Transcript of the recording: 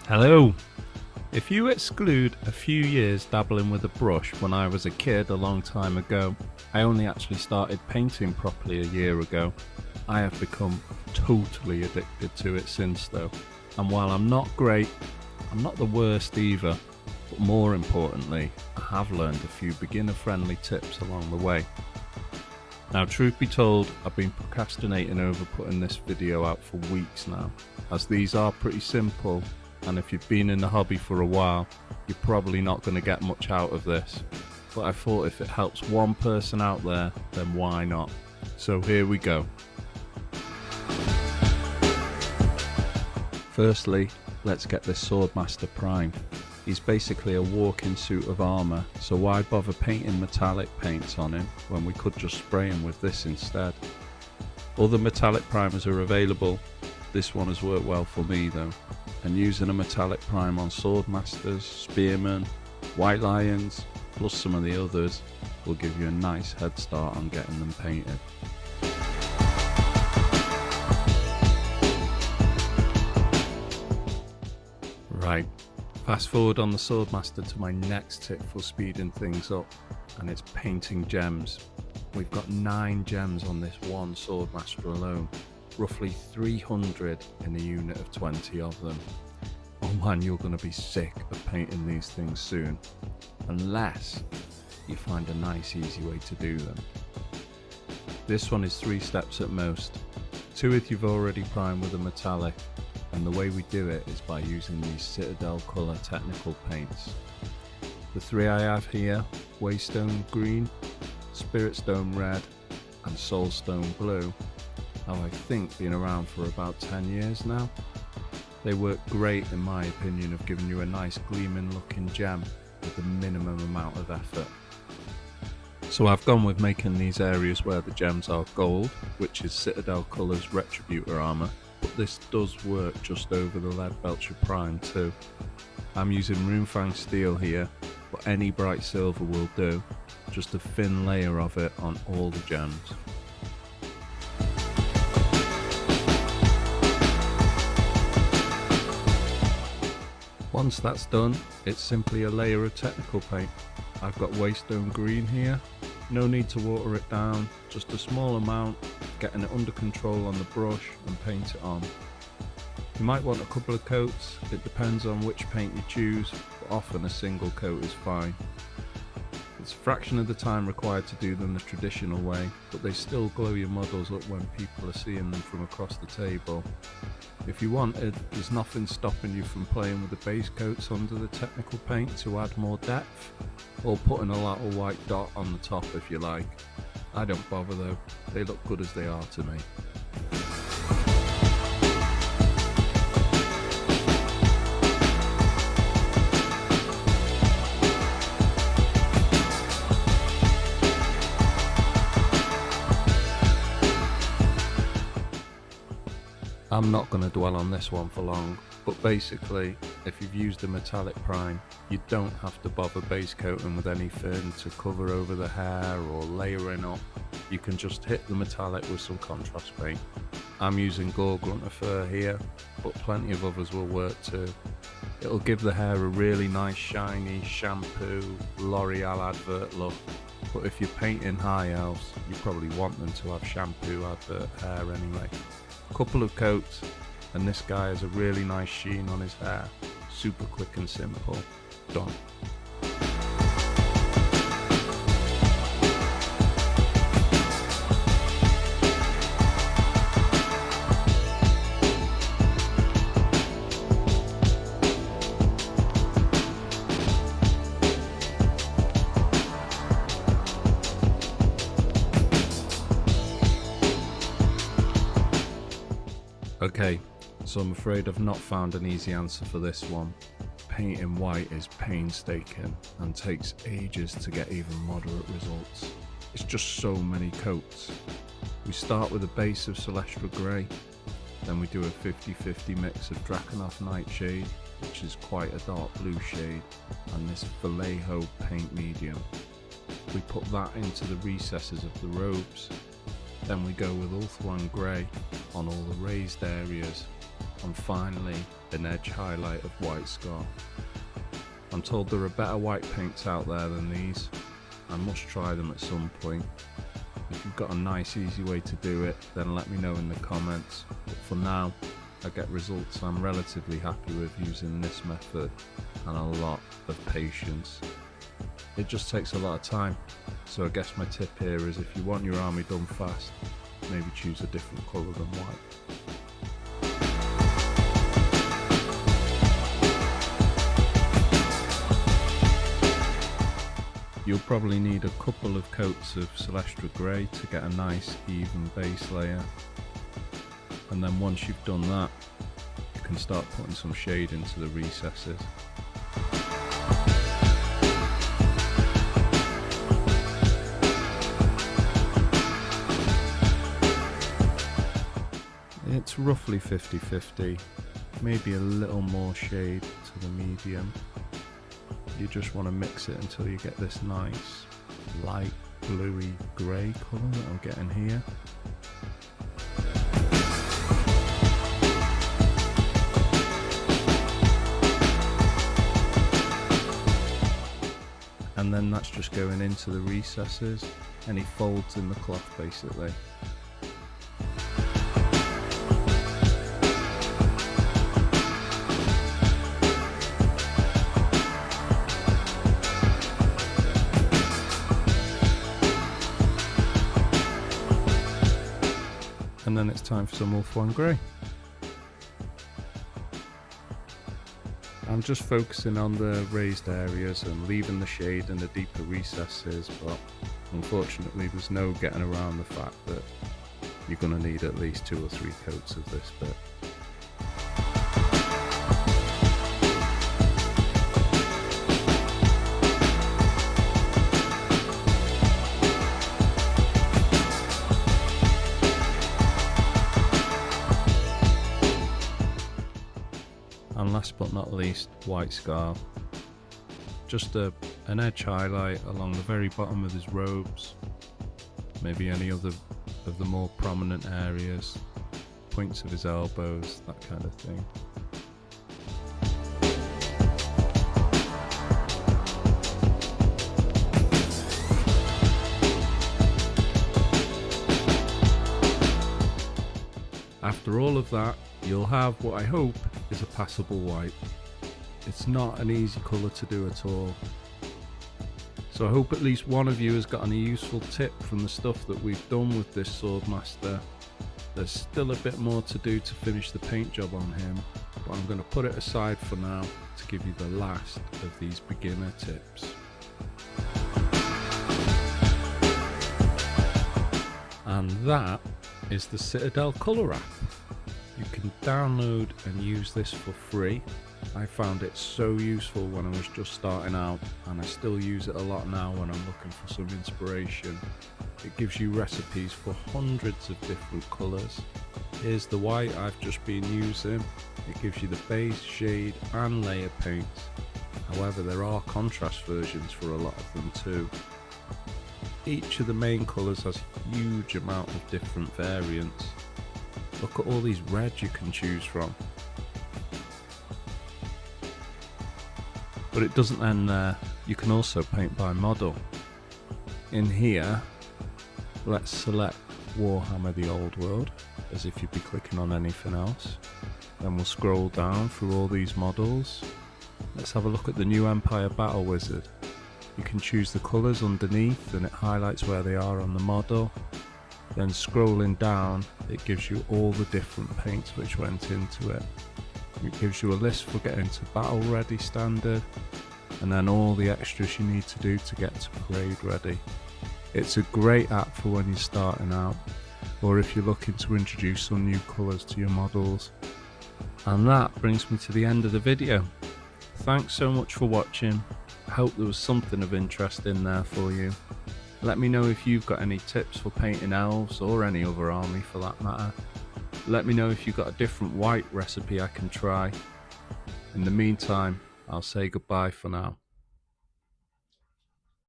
Hello! If you exclude a few years dabbling with a brush when I was a kid a long time ago, I only actually started painting properly a year ago. I have become totally addicted to it since though, and while I'm not great, I'm not the worst either, but more importantly, I have learned a few beginner-friendly tips along the way. Now, truth be told, I've been procrastinating over putting this video out for weeks now, as these are pretty simple, and if you've been in the hobby for a while, you're probably not going to get much out of this. But I thought if it helps one person out there, then why not? So here we go. Firstly, let's get this Swordmaster primed. He's basically a walking suit of armour, so why bother painting metallic paints on him when we could just spray him with this instead? Other metallic primers are available, this one has worked well for me though, and using a metallic prime on Swordmasters, Spearmen, White Lions, plus some of the others will give you a nice head start on getting them painted. Right. Fast forward on the Swordmaster to my next tip for speeding things up, and it's painting gems. We've got 9 gems on this one Swordmaster alone, roughly 300 in a unit of 20 of them. Oh man, you're going to be sick of painting these things soon, unless you find a nice easy way to do them. This one is 3 steps at most. 2 if you've already primed with a metallic, and the way we do it is by using these Citadel colour technical paints. The 3 I have here, Waystone Green, Spiritstone Red and Soulstone Blue, have I think been around for about 10 years now. They work great in my opinion of giving you a nice gleaming looking gem with the minimum amount of effort. So I've gone with making these areas where the gems are gold, which is Citadel Colours Retributor armour, but this does work just over the lead belcher prime too. I'm using Runefang steel here, but any bright silver will do, just a thin layer of it on all the gems. Once that's done, it's simply a layer of technical paint. I've got Waystone Green here, no need to water it down, just a small amount, getting it under control on the brush and paint it on. You might want a couple of coats, it depends on which paint you choose, but often a single coat is fine. It's a fraction of the time required to do them the traditional way, but they still glow your models up when people are seeing them from across the table. If you wanted, there's nothing stopping you from playing with the base coats under the technical paint to add more depth, or putting a little white dot on the top if you like. I don't bother though, they look good as they are to me. I'm not going to dwell on this one for long, but basically, if you've used a metallic prime, you don't have to bother base coating with anything to cover over the hair or layering up. You can just hit the metallic with some contrast paint. I'm using Gore Grunter Fur here, but plenty of others will work too. It'll give the hair a really nice shiny shampoo L'Oreal advert look, but if you're painting High Elves, you probably want them to have shampoo advert hair anyway. Couple of coats and this guy has a really nice sheen on his hair, super quick and simple, done. Okay, so I'm afraid I've not found an easy answer for this one. Painting white is painstaking and takes ages to get even moderate results. It's just so many coats. We start with a base of Celestial Grey, then we do a 50-50 mix of Drakenhof Nightshade, which is quite a dark blue shade, and this Vallejo paint medium. We put that into the recesses of the robes. Then we go with Ulthuan Grey on all the raised areas, and finally an edge highlight of white scar. I'm told there are better white paints out there than these. I must try them at some point. If you've got a nice easy way to do it, then let me know in the comments. But for now, I get results I'm relatively happy with using this method and a lot of patience. It just takes a lot of time, so I guess my tip here is if you want your army done fast, maybe choose a different colour than white. You'll probably need a couple of coats of Celestra Grey to get a nice even base layer, and then once you've done that, you can start putting some shade into the recesses. It's roughly 50-50, maybe a little more shade to the medium. You just want to mix it until you get this nice light bluey grey colour that I'm getting here. And then that's just going into the recesses, any folds in the cloth basically. And then it's time for some Wolf One Grey. I'm just focusing on the raised areas and leaving the shade in the deeper recesses, but unfortunately there's no getting around the fact that you're going to need at least 2 or 3 coats of this bit. And last but not least, white scar. Just an edge highlight along the very bottom of his robes, maybe any other of the more prominent areas, points of his elbows, that kind of thing. After all of that, you'll have what I hope is a passable white. It's not an easy colour to do at all. So I hope at least one of you has got any useful tip from the stuff that we've done with this Swordmaster. There's still a bit more to do to finish the paint job on him, but I'm going to put it aside for now to give you the last of these beginner tips. And that is the Citadel Colour app. You can download and use this for free. I found it so useful when I was just starting out, and I still use it a lot now when I'm looking for some inspiration. It gives you recipes for hundreds of different colours. Here's the white I've just been using. It gives you the base, shade and layer paints. However, there are contrast versions for a lot of them too. Each of the main colours has a huge amount of different variants. Look at all these reds you can choose from. But it doesn't end there. You can also paint by model. In here, let's select Warhammer the Old World, as if you'd be clicking on anything else. Then we'll scroll down through all these models. Let's have a look at the new Empire Battle Wizard. You can choose the colours underneath and it highlights where they are on the model. Then scrolling down, it gives you all the different paints which went into it. It gives you a list for getting to battle ready standard, and then all the extras you need to do to get to parade ready. It's a great app for when you're starting out, or if you're looking to introduce some new colours to your models. And that brings me to the end of the video. Thanks so much for watching. I hope there was something of interest in there for you. Let me know if you've got any tips for painting elves, or any other army for that matter. Let me know if you've got a different white recipe I can try. In the meantime, I'll say goodbye for now.